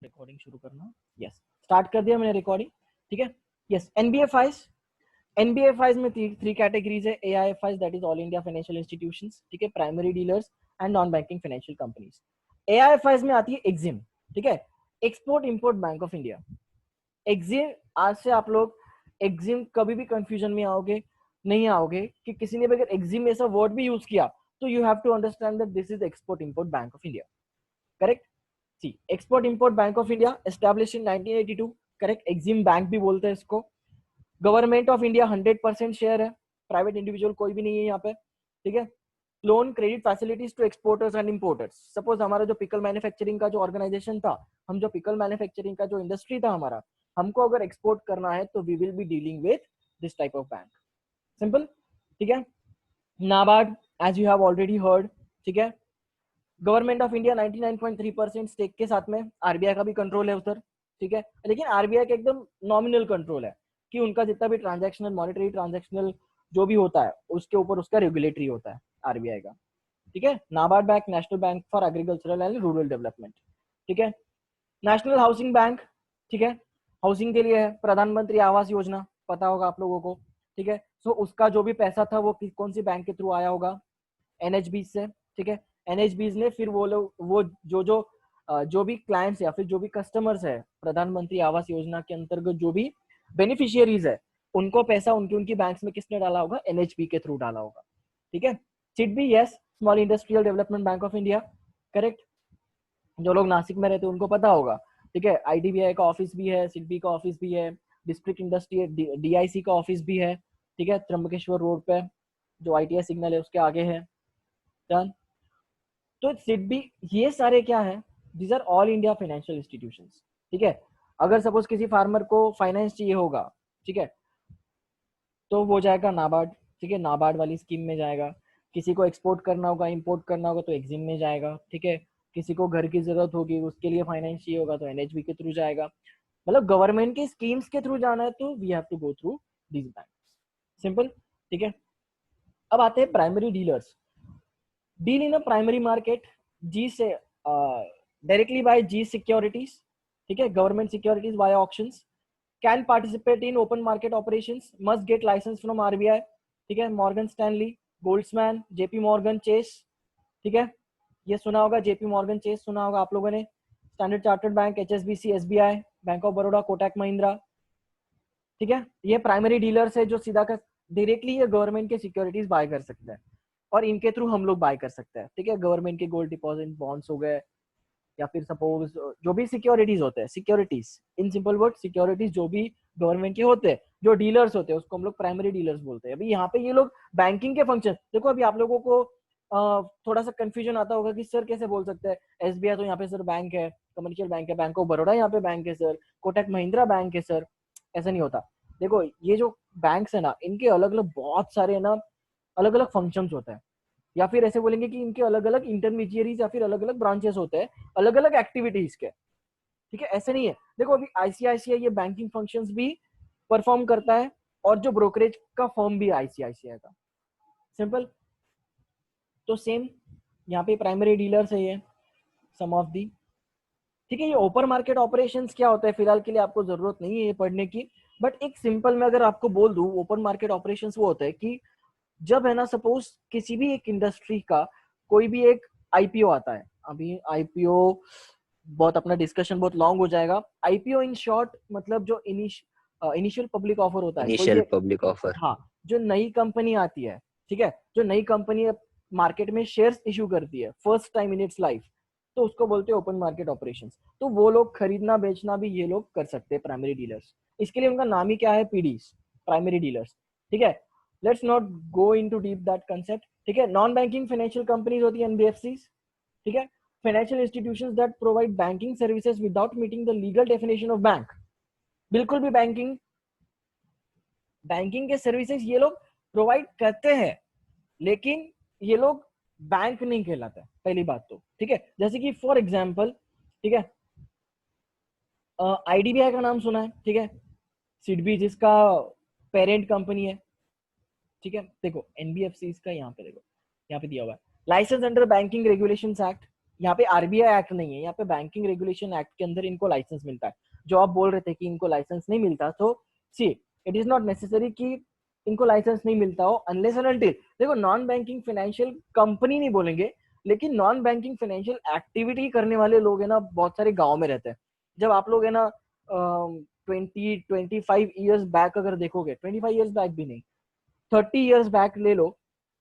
Recording शुरू करना। Yes, start कर दिया मैंने रिकॉर्डिंग। ठीक है। यस, एनबीएफआईज में थ्री कैटेगरीज है। AIFIs that is all India financial institutions, ठीक है, primary dealers and non banking financial companies. AIFIs में आती है एग्जिम, ठीक है, export import bank of India. EXIM, आज से आप लोग एग्जिम कभी भी कंफ्यूजन में आओगे नहीं आओगे कि किसी ने भी अगर एग्जिम ऐसा वर्ड भी यूज किया तो you have to understand that this is export import bank of India. Correct. See, export import bank of India establish in 1982। Correct, EXIM bank भी बोलते हैं इसको। गवर्नमेंट ऑफ इंडिया 100% शेयर है, private individual कोई भी नहीं है यहाँ पे। ठीक है। Loan credit facilities to exporters and importers. Suppose हमारा जो पिकल मैन्युफैक्चरिंग का जो ऑर्गेनाइजेशन था, हम जो पिकल मैन्युफैक्चरिंग का जो इंडस्ट्री था हमारा, हमको अगर एक्सपोर्ट करना है तो we will be dealing with this type of bank. Simple. ठीक है। NABARD, as you have already heard, ठीक है, गवर्नमेंट ऑफ इंडिया 99.3% स्टेक के साथ में। आरबीआई का भी कंट्रोल है उधर, ठीक है, लेकिन आरबीआई का एकदम नॉमिनल कंट्रोल है कि उनका जितना भी ट्रांजैक्शनल मॉनेटरी ट्रांजैक्शनल जो भी होता है उसके ऊपर उसका रेगुलेटरी होता है आरबीआई का। ठीक है। NABARD bank, national bank for agricultural and rural development. ठीक है। नेशनल हाउसिंग बैंक, ठीक है, हाउसिंग के लिए है। प्रधानमंत्री आवास योजना, पता होगा आप लोगों को। ठीक है। सो उसका जो भी पैसा था वो कौन सी बैंक के थ्रू आया होगा? एनएचबी से। ठीक है। एनएचबी ने फिर वो लोग वो जो भी क्लाइंट्स या फिर जो भी कस्टमर्स है प्रधानमंत्री आवास योजना के अंतर्गत जो भी बेनिफिशियरीज है, उनको पैसा उनकी उनकी बैंक्स में किसने डाला होगा? एनएचबी के थ्रू डाला होगा। ठीक है। SIDBI, yes, small industrial development bank of India. Correct. जो लोग नासिक में रहते हैं उनको पता होगा। ठीक है। आईडीबीआई का ऑफिस भी है, सिडबी का ऑफिस भी है, डिस्ट्रिक्ट इंडस्ट्री डीआईसी का ऑफिस भी है। ठीक है। त्र्यंबकेश्वर रोड पे जो आईटीआई सिग्नल है उसके आगे है। डन। तो सिडबी, ये सारे क्या है? These are all India financial institutions. ठीक है। अगर सपोज किसी फार्मर को फाइनेंस चाहिए होगा, ठीक है, तो वो जाएगा नाबार्ड। ठीक है, नाबार्ड वाली स्कीम में जाएगा। किसी को एक्सपोर्ट करना होगा, इंपोर्ट करना होगा तो एग्जिम में जाएगा। ठीक है। किसी को घर की जरूरत होगी उसके लिए फाइनेंस चाहिए होगा तो एनएचबी के थ्रू जाएगा। मतलब गवर्नमेंट की स्कीम्स के थ्रू जाना है तो we have to go through these bank. Simple. ठीक है। अब आते हैं primary dealers. Deal in a primary market, G से डायरेक्टली बाय जी सिक्योरिटीज। ठीक है, government securities via auctions. Can participate in open market operations, must get license from RBI. ठीक है। Morgan Stanley, Goldsman, JP Morgan Chase. ठीक है, ये सुना होगा, जेपी मॉर्गन चेस सुना होगा आप लोगों ने। Standard chartered bank, HSBC, SBI, bank of Baroda, Kotak Mahindra. ठीक है, ये प्राइमरी डीलर्स है जो सीधा कर डायरेक्टली ये गवर्नमेंट के सिक्योरिटीज बाय कर सकते हैं और इनके थ्रू हम लोग बाय कर सकते हैं। ठीक है, गवर्नमेंट के गोल्ड डिपॉजिट बॉन्ड्स हो गए या फिर सपोज जो भी सिक्योरिटीज होते हैं, securities in simple word, securities जो भी गवर्नमेंट के होते हैं, जो डीलर्स होते हैं उसको हम लोग प्राइमरी डीलर्स बोलते हैं। अभी यहाँ पे ये लोग बैंकिंग के फंक्शन देखो। अभी आप लोगों को थोड़ा सा कंफ्यूजन आता होगा कि सर कैसे बोल सकते हैं, एसबीआई तो यहाँ पे सर बैंक है, कमर्शियल बैंक है, बैंक ऑफ बड़ौदा यहाँ पे बैंक है सर, कोटक महिंद्रा बैंक है सर। ऐसा नहीं होता। देखो ये जो बैंक्स है ना, इनके अलग अलग बहुत सारे ना अलग अलग फंक्शंस होते हैं, या फिर ऐसे बोलेंगे कि इनके अलग अलग इंटरमीडिएरीज या फिर अलग अलग ब्रांचेस होते हैं, अलग अलग एक्टिविटीज के। ठीक है, ऐसे नहीं है। देखो अभी आईसीआईसीआई ये बैंकिंग फंक्शंस भी परफॉर्म करता है और जो ब्रोकरेज का फर्म भी आईसीआईसीआई का। सिंपल। तो सेम यहाँ पे प्राइमरी डीलर्स है ये सम ऑफ दी। ठीक है, ये ओपन मार्केट ऑपरेशंस क्या होता है फिलहाल के लिए आपको जरूरत नहीं है ये पढ़ने की, बट एक सिंपल में अगर आपको बोल दूं, ओपन मार्केट ऑपरेशंस वो होता है कि जब है ना सपोज किसी भी एक इंडस्ट्री का कोई भी एक आईपीओ आता है। अभी आईपीओ बहुत अपना डिस्कशन बहुत लॉन्ग हो जाएगा। आईपीओ इन शॉर्ट मतलब जो इनिशियल पब्लिक ऑफर होता है, कोई इनिशियल भी, पब्लिक ऑफर। हाँ, जो नई कंपनी आती है, ठीक है, जो नई कंपनी मार्केट में शेयर्स इशू करती है first time in its life, तो उसको बोलते हैं ओपन मार्केट ऑपरेशंस। तो वो लोग खरीदना बेचना भी ये लोग कर सकते हैं, प्राइमरी डीलर्स। इसके लिए उनका नाम ही क्या है? PDs, primary dealers. ठीक है, let's not go into deep that concept. ठीक है, नॉन बैंकिंग फाइनेंशियल कंपनीज होती है एनबीएफसीज। ठीक है, financial institutions that provide banking services without meeting the legal definition of bank. बिल्कुल भी बैंकिंग के सर्विसेज ये लोग प्रोवाइड करते हैं, लेकिन ये लोग बैंक नहीं कहलाता है, पहली बात तो। ठीक है, जैसे कि फॉर एग्जांपल, ठीक है, आईडीबीआई का नाम सुना है, ठीक है, सिडबी जिसका पेरेंट कंपनी है। ठीक है, देखो एनबीएफसी का यहाँ पे देखो, यहाँ पे दिया हुआ है license under banking regulations act. यहाँ पे आरबीआई एक्ट नहीं है, यहाँ पे बैंकिंग रेगुलेशन एक्ट के अंदर इनको लाइसेंस मिलता है। जो आप बोल रहे थे कि इनको लाइसेंस नहीं मिलता, तो see it is not necessary कि इनको लाइसेंस नहीं मिलता हो अनलेस एंड अनटिल, देखो नॉन बैंकिंग फाइनेंशियल कंपनी नहीं बोलेंगे, लेकिन नॉन बैंकिंग फाइनेंशियल एक्टिविटी करने वाले लोग है ना बहुत सारे गाँव में रहते हैं। जब आप लोग है ना 25 ईयर्स बैक अगर देखोगे, 25 ईयर्स बैक भी नहीं, 30 ईयर्स बैक ले लो,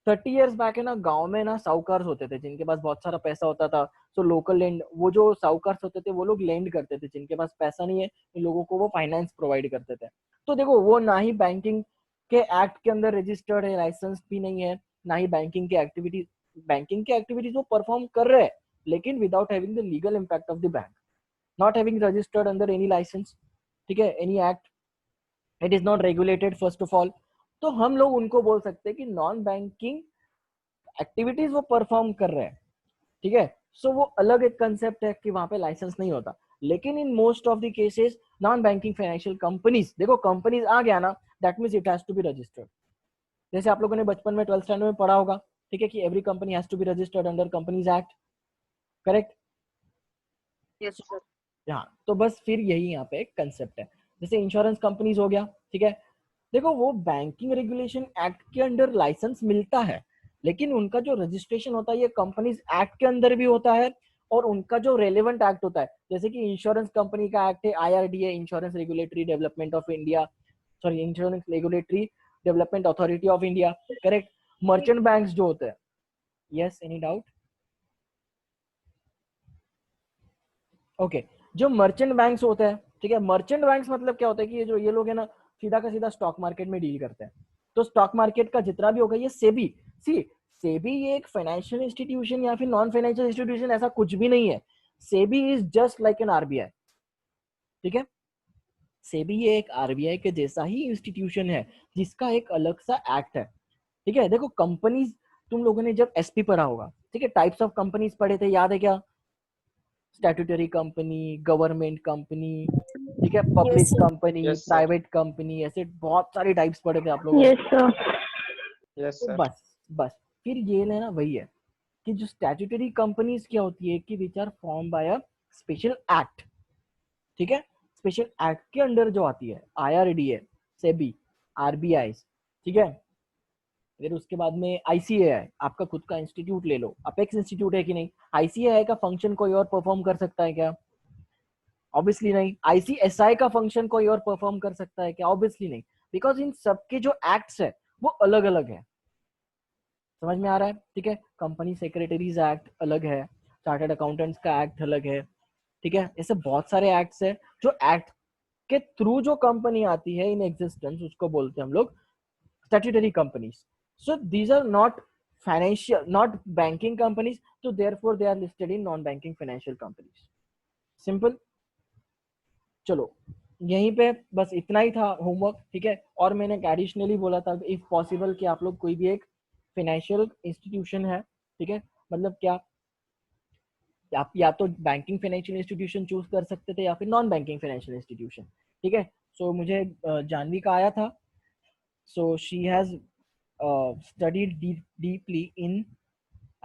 30 ईयर्स बैक है ना गांव में ना साहूकार होते थे जिनके पास बहुत सारा पैसा होता था। तो लोकल लैंड, वो जो साहूकार होते थे वो लोग लैंड करते थे, जिनके पास पैसा नहीं है इन लोगों को वो फाइनेंस प्रोवाइड करते थे। तो देखो वो ना ही बैंकिंग के एक्ट के अंदर रजिस्टर्ड है, लाइसेंस भी नहीं है, ना ही बैंकिंग के एक्टिविटीज वो परफॉर्म कर रहे हैं, लेकिन without having the legal impact of the bank, not having registered under any license, ठीक है, any act, it is not regulated first of all. तो हम लोग उनको बोल सकते हैं कि नॉन बैंकिंग एक्टिविटीज वो परफॉर्म कर रहे हैं, ठीक है। सो वो अलग एक कंसेप्ट है कि वहां पे लाइसेंस नहीं होता। लेकिन in most of the cases non banking financial companies, देखो कंपनीज आ गया ना, that means it has to be registered. जैसे आप लोगों ने बचपन में 12th स्टैंडर्ड में पढ़ा होगा, ठीक है, कि every company has to be registered under companies act, correct? Yes sir. हाँ, तो बस फिर यही यहाँ पे एक कंसेप्ट है। जैसे इंश्योरेंस कंपनीज हो गया, ठीक है, देखो वो बैंकिंग रेगुलेशन एक्ट के अंडर लाइसेंस मिलता है, लेकिन उनका जो रजिस्ट्रेशन होता है ये कंपनीज एक्ट के अंदर भी होता है, और उनका जो रेलेवेंट एक्ट होता है, जैसे कि इंश्योरेंस कंपनी का एक्ट है IRDA, insurance regulatory development of India, sorry insurance regulatory development authority of India, correct. Merchant banks जो होते हैं, यस एनी डाउट? ओके, जो मर्चेंट बैंक्स होते हैं, ठीक है, मर्चेंट बैंक्स मतलब क्या होता है कि ये लोग है ना सीधा का सीधा स्टॉक मार्केट में डील करते हैं। तो स्टॉक मार्केट का जितना भी होगा ये सेबी, सी सेबी ये एक फाइनेंशियल इंस्टीट्यूशन या फिर नॉन फाइनेंशियल इंस्टीट्यूशन ऐसा कुछ भी नहीं है। SEBI is just like an RBI, ठीक है। सेबी ये एक आरबीआई के जैसा ही इंस्टीट्यूशन है, जिसका एक अलग सा एक्ट है, ठीक है। देखो कंपनीज, तुम लोगों ने जब एसपी पढ़ा होगा, ठीक है, टाइप्स ऑफ कंपनीज पढ़े थे, याद है क्या? स्टैट्यूटरी कंपनी, गवर्नमेंट कंपनी, ठीक है, public yes sir. Company, yes sir. Private company, ऐसे बहुत सारे टाइप्स पढ़े थे आप लोगों ने। Yes sir. यस तो सर। बस फिर ये लेना वही है कि जो स्टैट्यूटरी कंपनीज क्या होती है कि which are form by a special act, ठीक है। स्पेशल एक्ट के अंडर जो आती है आईआरडीए, सेबी, आरबीआई, ठीक है। फिर उसके बाद में आईसीएआई, आपका खुद का इंस्टीट्यूट ले लो, अपेक्स इंस्टीट्यूट है कि नहीं? आईसीएआई का फंक्शन कोई और परफॉर्म कर सकता है क्या? ऑब्वियसली नहीं। आईसीएसआई का फंक्शन कोई और परफॉर्म कर सकता है क्या? ऑब्वियसली नहीं, बिकॉज इन सबके जो एक्ट्स है वो अलग अलग है। समझ में आ रहा है? ठीक है, कंपनी सेक्रेटरीज एक्ट अलग है, चार्टर्ड अकाउंटेंट्स का एक्ट अलग है, ठीक है। ऐसे बहुत सारे एक्ट्स है जो एक्ट के थ्रू जो कंपनी आती है इन एग्जिस्टेंस, उसको बोलते हैं हम लोग statutory companies. So these are not financial, not banking companies, तो therefore they are listed in non banking financial companies. Simple. चलो यहीं पे बस इतना ही था होमवर्क, ठीक है। और मैंने एडिशनली बोला था इफ पॉसिबल कि आप लोग कोई भी एक फाइनेंशियल इंस्टीट्यूशन है, ठीक है, मतलब क्या आप या तो बैंकिंग फाइनेंशियल इंस्टीट्यूशन चूज कर सकते थे या फिर नॉन बैंकिंग फाइनेंशियल इंस्टीट्यूशन, ठीक है। सो मुझे जानवी का आया था, so she has studied deeply in,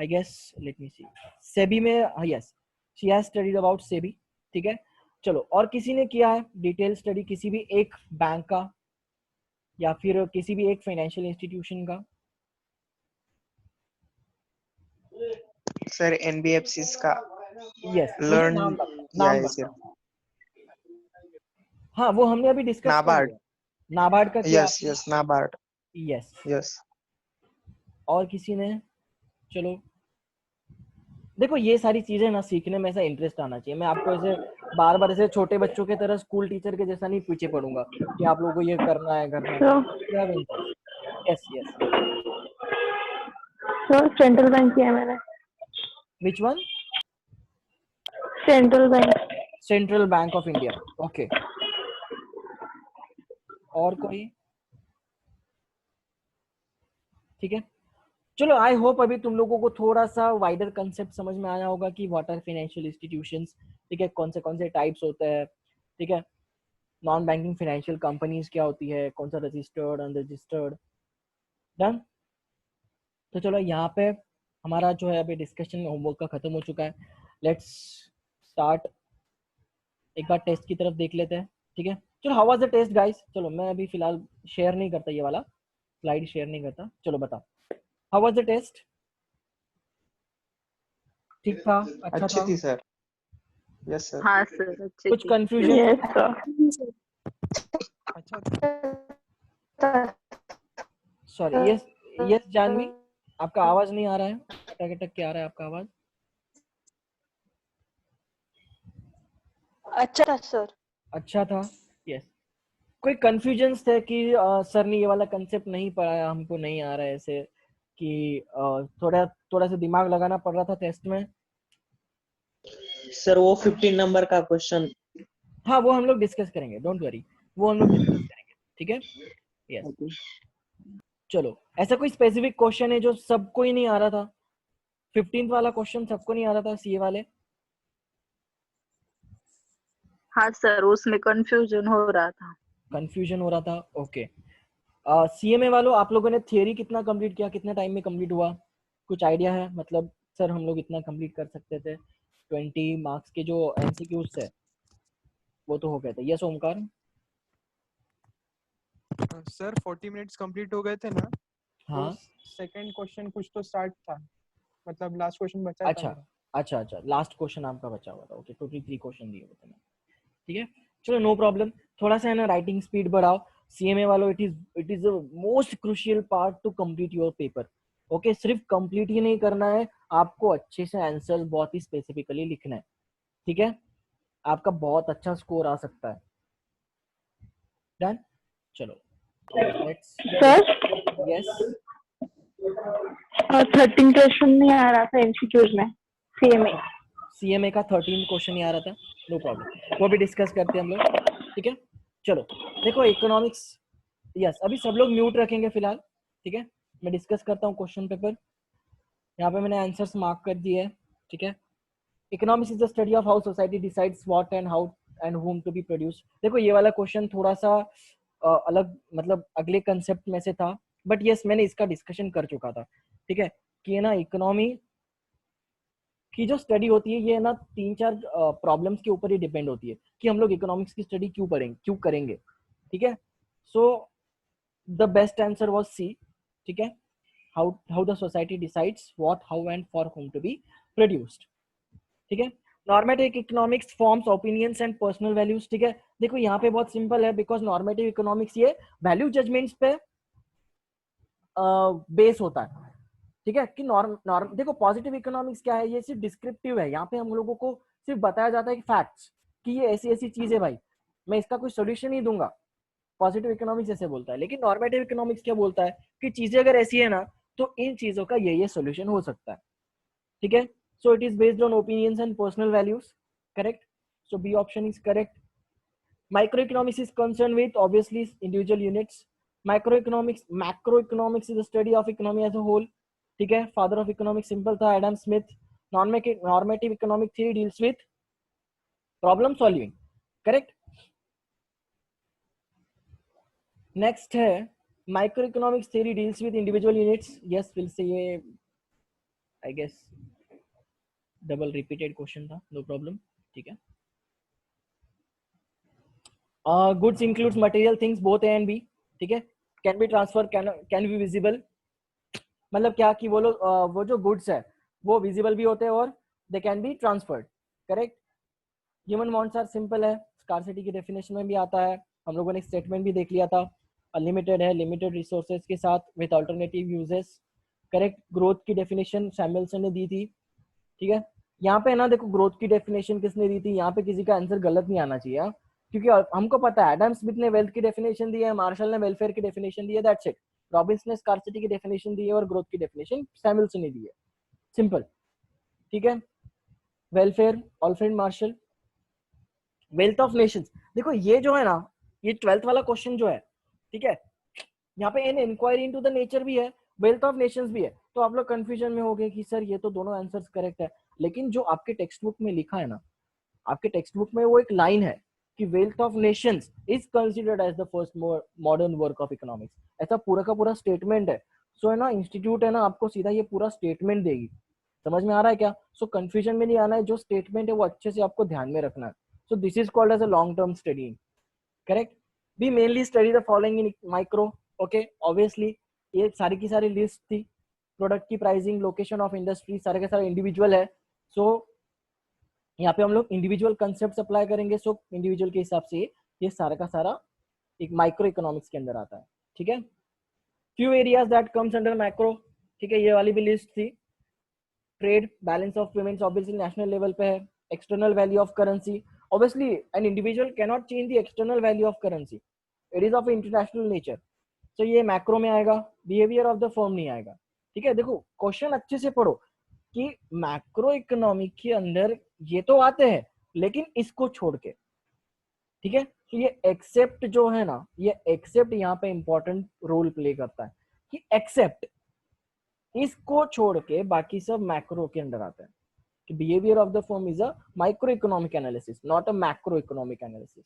I guess, let me see, SEBI में, yes, she has studied about SEBI, ठीक है। चलो, और किसी ने किया है डिटेल स्टडी किसी भी एक बैंक का या फिर किसी भी एक फाइनेंशियल इंस्टीट्यूशन का? सर एनबीएफसी का यस, मुझे लर्न नाम बताओ, किया नाम है सर। बताओ। हाँ, वो हमने अभी डिस्कस कर नाबार्ड। लिया, नाबार्ड का किया यस आपने? यस नाबार्ड। यस। यस। और किसी ने? चलो, देखो ये सारी चीजें ना सीखने में ऐसा इंटरेस्ट आना चाहिए। मैं आपको ऐसे बार बार ऐसे छोटे बच्चों की तरह स्कूल टीचर के जैसा नहीं पीछे पड़ूंगा कि आप लोगों को ये करना है करना है, sir you have interest. Yes yes. Sir central bank किया है मैंने। Which one? Central bank. Central bank of India, okay. और कोई? ठीक है, चलो, आई होप अभी तुम लोगों को थोड़ा सा वाइडर कंसेप्ट समझ में आया होगा कि व्हाट आर फाइनेंशियल इंस्टीट्यूशंस, ठीक है, कौन से टाइप्स होते हैं, ठीक है। नॉन बैंकिंग फाइनेंशियल कंपनीज क्या होती है, कौन सा रजिस्टर्ड अनरजिस्टर्ड, डन। तो चलो यहाँ पे हमारा जो है अभी डिस्कशन होमवर्क का खत्म हो चुका है। Let's start. एक बार टेस्ट की तरफ देख लेते हैं, ठीक है। चलो, how was the test guys? चलो, मैं अभी फिलहाल शेयर नहीं करता, ये वाला स्लाइड शेयर नहीं करता। चलो बताओ, हाउ वाज द टेस्ट? ठीक था, अच्छा अच्छी था? थी सर। Yes sir. हाँ सर, अच्छी कुछ थी। कंफ्यूजन? Yes sir. अच्छा सॉरी, यस यस जानवी, आपका आवाज नहीं आ रहा है, अटक अटक के आ रहा है आपका आवाज। अच्छा था सर। अच्छा था, यस। कोई कंफ्यूजन्स थे कि सर ने ये वाला कंसेप्ट नहीं पढ़ाया, हमको नहीं आ रहा है ऐसे, कि थोड़ा थोड़ा सा दिमाग लगाना पड़ रहा था टेस्ट में? सर वो 15 नंबर का क्वेश्चन। हाँ, वो हम लोग डिस्कस करेंगे, डोंट वरी, वो हम लोग डिस्कस करेंगे, ठीक है। यस, चलो, ऐसा कोई स्पेसिफिक क्वेश्चन है जो सबको ही नहीं आ रहा था? 15th वाला क्वेश्चन सबको नहीं आ रहा था, सीए वाले? हाँ सर, उसमें कंफ्यूजन हो रहा था। कंफ्यूजन हो रहा था, ओके। सीएमए वालों, आप लोगों ने थियरी कितना कंप्लीट किया, कितने टाइम में कंप्लीट हुआ? कुछ आइडिया है? मतलब सर हम लोग इतना कंप्लीट कर सकते थे, 20 मार्क्स के जो एमसीक्यूज थे वो तो हो गए थे। Yes Omkar? Sir 40 minutes complete हो गए थे ना, तो हाँ, सेकंड क्वेश्चन कुछ तो स्टार्ट था, मतलब लास्ट क्वेश्चन बचा था अच्छा मेरा। अच्छा अच्छा, लास्ट क्वेश्चन आपका बचा हुआ था, ओके। टोटल 3 क्वेश्चन दिए हुए थे ना, ठीक है। चलो, नो प्रॉब्लम। थोड़ा सा है ना राइटिंग स्पीड बढ़ाओ। सीएमए वालों, it is the most crucial part two complete your paper, okay. सिर्फ कंप्लीट ही नहीं करना है, आपको अच्छे से आंसर बहुत ही स्पेसिफिकली लिखना है, ठीक है। आपका बहुत अच्छा स्कोर आ सकता है। डन, चलो, लेट्स। सर, यस, 13 क्वेश्चन नहीं आ रहा था एमसीक्यूज में सीएमए। सीएमए का 13 क्वेश्चन ही आ रहा था, नो प्रॉब्लम, वो भी डिस्कस करते हैं हम लोग, ठीक है। चलो, देखो इकोनॉमिक्स, यस, अभी सब लोग म्यूट रखेंगे फिलहाल, ठीक है। मैं डिस्कस करता हूँ क्वेश्चन पेपर। यहाँ पे मैंने आंसर्स मार्क कर दिए हैं, ठीक है। Economics is the study of how society decides what and how and whom to be produce. देखो, ये वाला क्वेश्चन थोड़ा सा अलग, मतलब अगले कंसेप्ट में से था, बट यस, मैंने इसका डिस्कशन कर चुका था, ठीक है। कि है ना, इकोनॉमी की जो स्टडी होती है, ये ना 3-4 प्रॉब्लम्स के ऊपर ही डिपेंड होती है कि हम लोग इकोनॉमिक्स की स्टडी क्यों करेंगे, ठीक है। So the best answer was C, ठीक है। how the society decides what, how and for whom to be produced, ठीक है। Normative economics forms opinions and personal values, ठीक है। देखो यहाँ पे बहुत सिंपल है, बिकॉज नॉर्मेटिव इकोनॉमिक्स ये वैल्यू जजमेंट्स पे बेस होता है, ठीक है। कि नॉर्म नॉर्म देखो, पॉजिटिव इकोनॉमिक्स क्या है, ये सिर्फ डिस्क्रिप्टिव है। यहाँ पे हम लोगों को सिर्फ बताया जाता है कि फैक्ट्स, कि ये ऐसी ऐसी चीज है भाई, मैं इसका कोई सोल्यूशन नहीं दूंगा। पॉजिटिव इकोनॉमिक्स ऐसे बोलता है, लेकिन नॉर्मेटिव इकोनॉमिक्स क्या बोलता है कि चीजें अगर ऐसी है ना, तो इन चीजों का ये सोल्यूशन हो सकता है, ठीक है। So it is based on opinions and personal values, correct. So B option is correct. Microeconomics is concerned with obviously individual units. Macroeconomics is the study of economy as a whole, ठीक है। Father of economics simple था, Adam Smith. Normative economic theory deals with problem solving, correct. Next है micro economics theory deals with individual units. Yes, फिर से ये I guess double repeated question था, no problem, ठीक है। Goods includes material things both A and B, ठीक है। Can be transfer, can be visible, मतलब क्या कि वो लोग वो जो गुड्स है वो विजिबल भी होते हैं और they can be transferred, correct. Human wants are simple है, स्कार्सिटी की डेफिनेशन में भी आता है, हम लोगों ने स्टेटमेंट भी देख लिया था। अनलिमिटेड है, लिमिटेड रिसोर्सेज के साथ with alternative uses, correct. Growth की डेफिनेशन सैमुएल्सन ने दी थी, ठीक है। यहाँ पे ना देखो, ग्रोथ की डेफिनेशन किसने दी थी, यहाँ पे किसी का आंसर गलत नहीं आना चाहिए, क्योंकि हमको पता है एडम स्मिथ ने वेल्थ की डेफिनेशन दी है, मार्शल ने वेलफेयर की डेफिनेशन दी है, दैट्स इट। रॉबिन्स ने स्कार्सिटी की डेफिनेशन दी है और ग्रोथ की डेफिनेशन सैमुएल्सन ने दी है, सिंपल, ठीक है। Welfare, Alfred Marshall. Wealth of nations, देखो ये जो है ना, ये 12th वाला क्वेश्चन जो है, ठीक है, यहाँ पे an inquiry into the nature भी है, वेल्थ ऑफ नेशंस भी है। तो आप लोग कंफ्यूजन में हो गए कि सर ये तो दोनों आंसर्स करेक्ट है, लेकिन जो आपके टेक्स्ट बुक में लिखा है ना, आपके टेक्स्ट बुक में वो एक लाइन है कि wealth of nations is considered as the first modern work of economics, ऐसा पूरा का पूरा स्टेटमेंट है। सो है ना, इंस्टीट्यूट है ना, आपको सीधा ये पूरा स्टेटमेंट देगी समझ में आ रहा है क्या? सो कंफ्यूजन में नहीं आना है, जो स्टेटमेंट है वो अच्छे से आपको ध्यान में रखना है. So this is called as a long term study. Correct. We mainly study the following in micro. Okay, obviously ये सारी की सारी लिस्ट थी. प्रोडक्ट की प्राइसिंग, लोकेशन ऑफ इंडस्ट्री, सारे के सारे इंडिविजुअल है. सो यहाँ पे हम लोग इंडिविजुअल कंसेप्ट अप्लाई करेंगे. सो इंडिविजुअल के हिसाब से ये सारा का सारा एक माइक्रो इकोनॉमिक्स के अंदर आता है. ठीक है. Few areas that comes under macro. ठीक है, ये वाली भी लिस्ट थी. Trade, balance of payments obviously national level पे है. External value of currency, obviously an individual cannot change the external value of currency, it is of international nature. So ये macro में आएगा. बिहेवियर ऑफ द फर्म नहीं आएगा. ठीक है. देखो क्वेश्चन अच्छे से पढ़ो कि मैक्रो इकोनॉमिक के अंदर ये तो आते हैं, लेकिन इसको छोड़ के. ठीक है. तो ये एक्सेप्ट जो है ना, ये एक्सेप्ट यहाँ पे इंपॉर्टेंट रोल प्ले करता है कि एक्सेप्ट इसको छोड़ के बाकी सब मैक्रो के अंदर आता है. Behaviour of the firm is a micro economic analysis, not a macro economic analysis.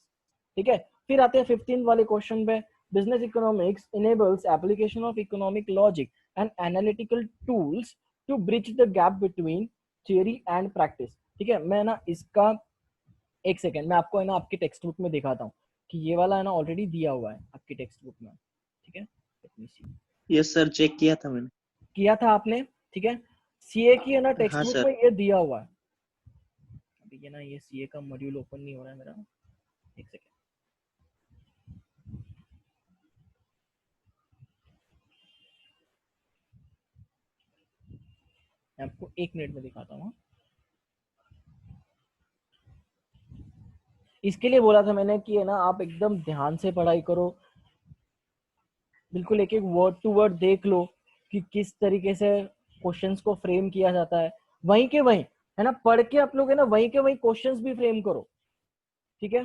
ठीक है. फिर आते हैं 15 वाले क्वेश्चन पे. Business economics enables application of economic logic and analytical tools to bridge the gap between theory and practice. ठीक है. मैं ना इसका एक सेकेंड मैं आपको है ना आपकी टेक्स्ट बुक में दिखाता हूँ कि ये वाला है ना ऑलरेडी दिया हुआ है आपकी टेक्स्ट बुक में. ठीक है. यस सर, चेक किया था मैंने. किया था आपने. ठीक है. सीए की है ना टेक्स्ट हाँ बुक सर. में ये दिया हुआ है. अभी ये ना ये सीए का मॉड्यूल ओपन नहीं हो रहा है मेरा. एक सेकेंड. मैं आपको 1 मिनट में दिखाता हूँ. इसके लिए बोला था मैंने कि है ना आप एकदम ध्यान से पढ़ाई करो, बिल्कुल एक एक वर्ड टू वर्ड देख लो कि किस तरीके से क्वेश्चंस को फ्रेम किया जाता है. वहीं के वहीं है ना पढ़ के आप लोग है ना वहीं के वहीं क्वेश्चंस भी फ्रेम करो. ठीक है.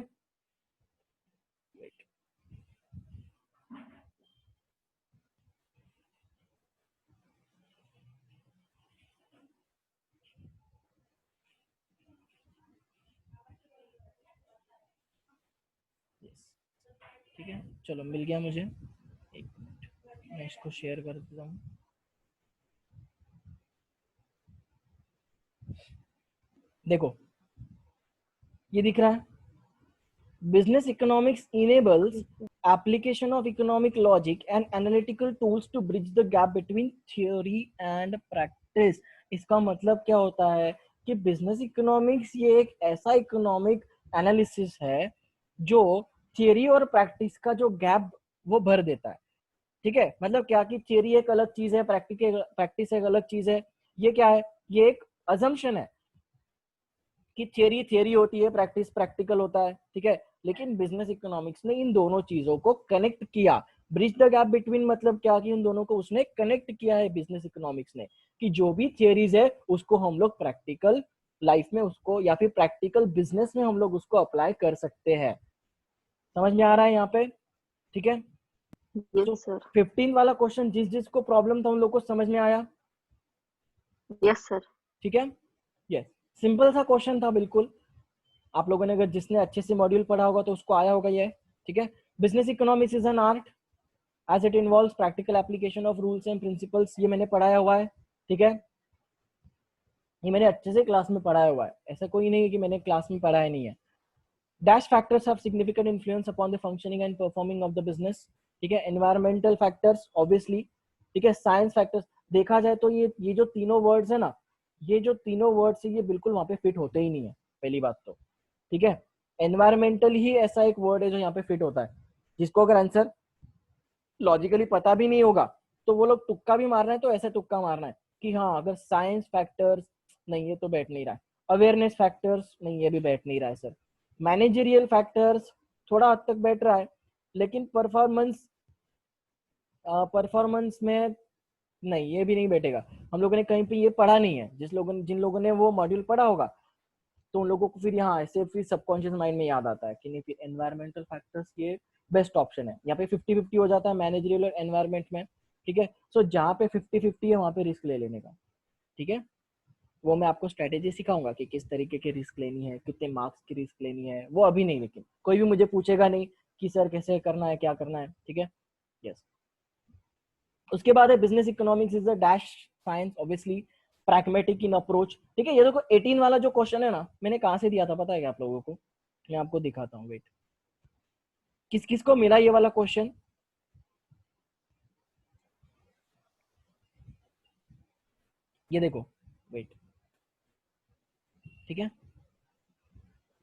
ठीक है. चलो मिल गया मुझे. 1 मिनट मैं इसको शेयर कर देता हूँ. देखो ये दिख रहा है. Business economics enables application of economic logic and analytical tools to bridge the gap between theory and practice. इसका मतलब क्या होता है कि बिजनेस इकोनॉमिक्स ये एक ऐसा इकोनॉमिक एनालिसिस है जो थियरी और प्रैक्टिस का जो गैप वो भर देता है. ठीक है. मतलब क्या कि थियरी एक अलग चीज है, प्रैक्टिस एक अलग चीज है. ये क्या है? ये एक अजम्पशन है कि थियरी थियरी होती है, प्रैक्टिस प्रैक्टिकल होता है. ठीक है. लेकिन बिजनेस इकोनॉमिक्स ने इन दोनों चीजों को कनेक्ट किया. ब्रिज द गैप बिटवीन मतलब क्या कि उन दोनों को उसने कनेक्ट किया है बिजनेस इकोनॉमिक्स ने, कि जो भी थियरीज है उसको हम लोग प्रैक्टिकल लाइफ में उसको या फिर प्रैक्टिकल बिजनेस में हम लोग उसको अप्लाई कर सकते हैं. समझ में आ रहा है यहाँ पे? ठीक है. Yes sir. 15 वाला क्वेश्चन जिस जिसको प्रॉब्लम था उन लोग को समझ में आया? Yes sir. ठीक है. यस. सिंपल सा क्वेश्चन था बिल्कुल. आप लोगों ने अगर जिसने अच्छे से मॉड्यूल पढ़ा होगा तो उसको आया होगा ये. ठीक है. Business economics is an art as it involves practical application of rules and principles. ये मैंने पढ़ाया हुआ है. ठीक है. ये मैंने अच्छे से क्लास में पढ़ाया हुआ है. ऐसा कोई नहीं है कि मैंने क्लास में पढ़ाया नहीं है. Dash factors have significant influence upon the functioning and performing of the business. ठीक है. Environmental factors obviously. ठीक है. Science factors. देखा जाए तो ये जो तीनों वर्ड्स है ना, ये जो तीनों वर्ड्स है ये बिल्कुल वहां पे फिट होते ही नहीं है, पहली बात तो. ठीक है. एनवायरमेंटल ही ऐसा एक वर्ड है जो यहाँ पे फिट होता है, जिसको अगर आंसर लॉजिकली पता भी नहीं होगा तो वो लोग तुक्का भी मारना है तो ऐसे तुक्का मारना है कि हाँ अगर साइंस फैक्टर्स नहीं है तो बैठ नहीं रहा है. अवेयरनेस फैक्टर्स नहीं, ये भी बैठ नहीं रहा है सर. मैनेजरियल फैक्टर्स थोड़ा हद तक बैठ रहा है, लेकिन परफॉर्मेंस में नहीं, ये भी नहीं बैठेगा. हम लोगों ने कहीं पे ये पढ़ा नहीं है. जिन लोगों ने वो मॉड्यूल पढ़ा होगा तो उन लोगों को फिर यहाँ ऐसे फिर सबकॉन्शियस माइंड में याद आता है कि नहीं फिर एनवायरमेंटल फैक्टर्स ये बेस्ट ऑप्शन है. यहाँ पे 50-50 हो जाता है मैनेजरियल और एनवायरमेंट में. ठीक है. सो जहाँ पे 50-50 है वहाँ पे रिस्क ले लेने का. ठीक है. वो मैं आपको स्ट्रेटेजी सिखाऊंगा कि किस तरीके की रिस्क लेनी है, कितने मार्क्स की रिस्क लेनी है, वो अभी नहीं. लेकिन कोई भी मुझे पूछेगा नहीं कि सर कैसे करना है, क्या करना है. ठीक है. यस. उसके बाद है business economics is a dash science. Obviously pragmatic in approach. ठीक है, ये देखो 18 वाला जो क्वेश्चन है ना, मैंने कहाँ से दिया था पता है क्या आप लोगों को? मैं आपको दिखाता हूँ, वेट। किस किस को मिला ये वाला क्वेश्चन? ये देखो, वेट, ठीक है,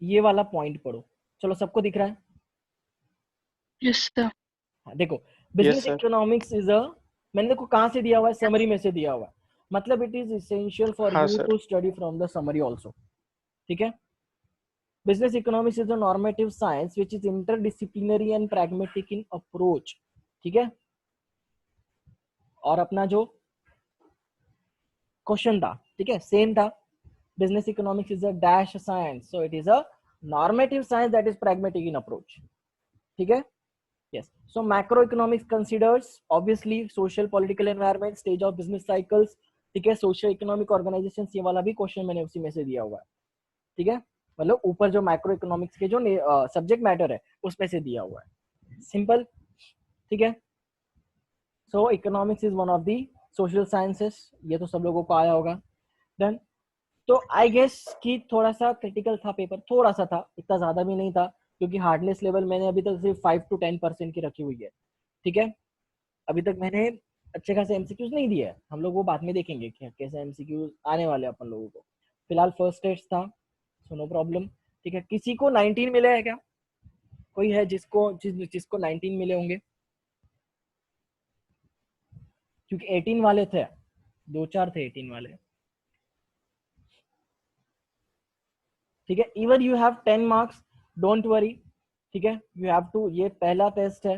ये वाला पॉइंट पढ़ो। चलो, सबको दिख रहा है? Yes, sir. हाँ, देखो, बिजनेस sir. इकोनॉमिक्स इज अ, मैंने देखो कहाँ से दिया हुआ है, समरी में से दिया हुआ है, मतलब इट इज इसेंशियल फॉर हाँ, you sir. To study from the summary also, ठीक है। Business economics is a normative science which is interdisciplinary and pragmatic in approach, ठीक है। और अपना जो क्वेश्चन था, ठीक है, सेम था, business economics is a dash science, so it is a normative science that is pragmatic in approach, ठीक है। Yes. So macroeconomics considers obviously social, political environment, stage of business cycles, ठीक है, social economic organisations, ये वाला भी question मैंने उसी में से दिया हुआ है, ठीक है, मतलब ऊपर जो मैक्रो इकोनॉमिक्स के जो सब्जेक्ट मैटर है उसमें से दिया हुआ है, सिंपल, ठीक है। So economics is one of the social sciences, ये तो सब लोगों को आया होगा। देन तो आई गेस कि थोड़ा सा क्रिटिकल था पेपर, थोड़ा सा था, इतना ज्यादा भी नहीं था, क्योंकि हार्डनेस लेवल मैंने अभी तक सिर्फ 5 to 10% की रखी हुई है, ठीक है। अभी तक मैंने अच्छे खासे एमसीक्यूज नहीं दिए, हम लोग वो बाद में देखेंगे कि कैसे एमसीक्यूज आने वाले अपन लोगों को। फिलहाल फर्स्ट टेस्ट था, सो नो प्रॉब्लम, ठीक है। किसी को 19 मिले हैं क्या? कोई है जिसको 19 मिले होंगे? क्योंकि 18 वाले थे, 2-4 थे 18 वाले, ठीक है। Even you have 10 marks, don't worry, ठीक है, यू हैव टू, ये पहला टेस्ट है,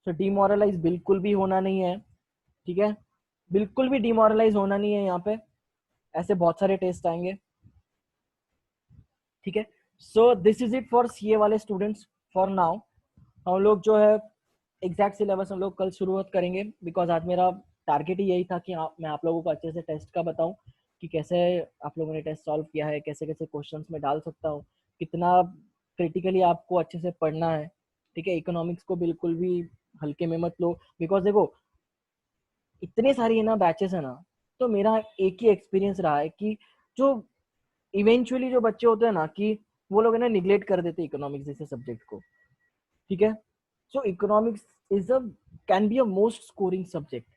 तो डिमोरलाइज बिल्कुल भी होना नहीं है, ठीक है, बिल्कुल भी डिमोरलाइज होना नहीं है यहाँ पे, ऐसे बहुत सारे टेस्ट आएंगे, ठीक है। So this is it for CA वाले स्टूडेंट्स फॉर नाउ। हम लोग जो है एग्जैक्ट सिलेबस हम लोग कल शुरुआत करेंगे, बिकॉज आज मेरा टारगेट ही यही था कि मैं आप लोगों को अच्छे से टेस्ट का बताऊं कि कैसे आप लोगों ने टेस्ट सॉल्व किया है, कैसे कैसे क्वेश्चंस में डाल सकता हूँ, कितना क्रिटिकली आपको अच्छे से पढ़ना है, ठीक है। इकोनॉमिक्स को बिल्कुल भी हल्के में मत लो, बिकॉज देखो इतने सारी है ना बैचेस है ना, तो मेरा एक ही एक्सपीरियंस रहा है कि जो इवेंचुअली जो बच्चे होते हैं ना, कि वो लोग है ना निग्लेक्ट कर देते इकोनॉमिक्स जैसे सब्जेक्ट को, ठीक है। So economics is a can be a most scoring subject,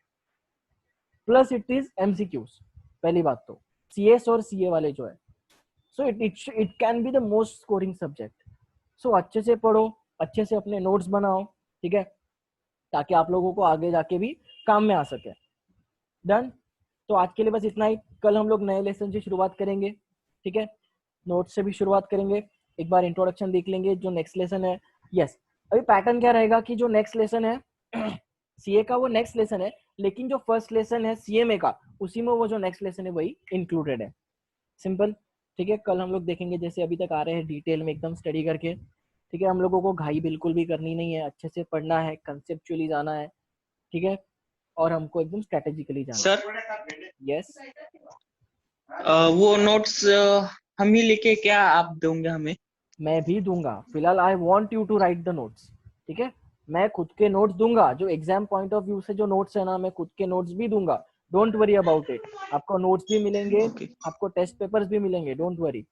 plus it is MCQs, पहली बात तो सीएस और सीए वाले जो है, so it can be the most scoring subject. So अच्छे से पढ़ो, अच्छे से अपने नोट्स बनाओ, ठीक है, ताकि आप लोगों को आगे जाके भी काम में आ सके। डन। तो आज के लिए बस इतना ही, कल हम लोग नए लेसन से शुरुआत करेंगे, ठीक है, नोट से भी शुरुआत करेंगे, एक बार इंट्रोडक्शन देख लेंगे जो नेक्स्ट लेसन है। यस, अभी पैटर्न क्या रहेगा कि जो नेक्स्ट लेसन है सीए का वो नेक्स्ट लेसन है, लेकिन जो फर्स्ट लेसन है सीएमए का, उसी में वो जो नेक्स्ट लेसन है वही इंक्लूडेड है, सिंपल, ठीक है। कल हम लोग देखेंगे जैसे अभी तक आ रहे हैं डिटेल में एकदम स्टडी करके, ठीक है। हम लोगों को घाई बिल्कुल भी करनी नहीं है, अच्छे से पढ़ना है, कंसेप्चुअली जाना है, ठीक है, और हमको एकदम स्ट्रेटेजिकली जाना है। सर यस, वो नोट्स हम ही लेके क्या आप दोगे हमें? मैं भी दूंगा, फिलहाल I want you to write the notes, ठीक है, मैं खुद के नोट्स दूंगा, जो एग्जाम पॉइंट ऑफ व्यू से जो नोट्स है ना, मैं खुद के नोट्स भी दूंगा, डोंट वरी अबाउट इट। आपको नोट्स भी मिलेंगे, Okay. आपको टेस्ट पेपर्स भी मिलेंगे, डोंट वरी,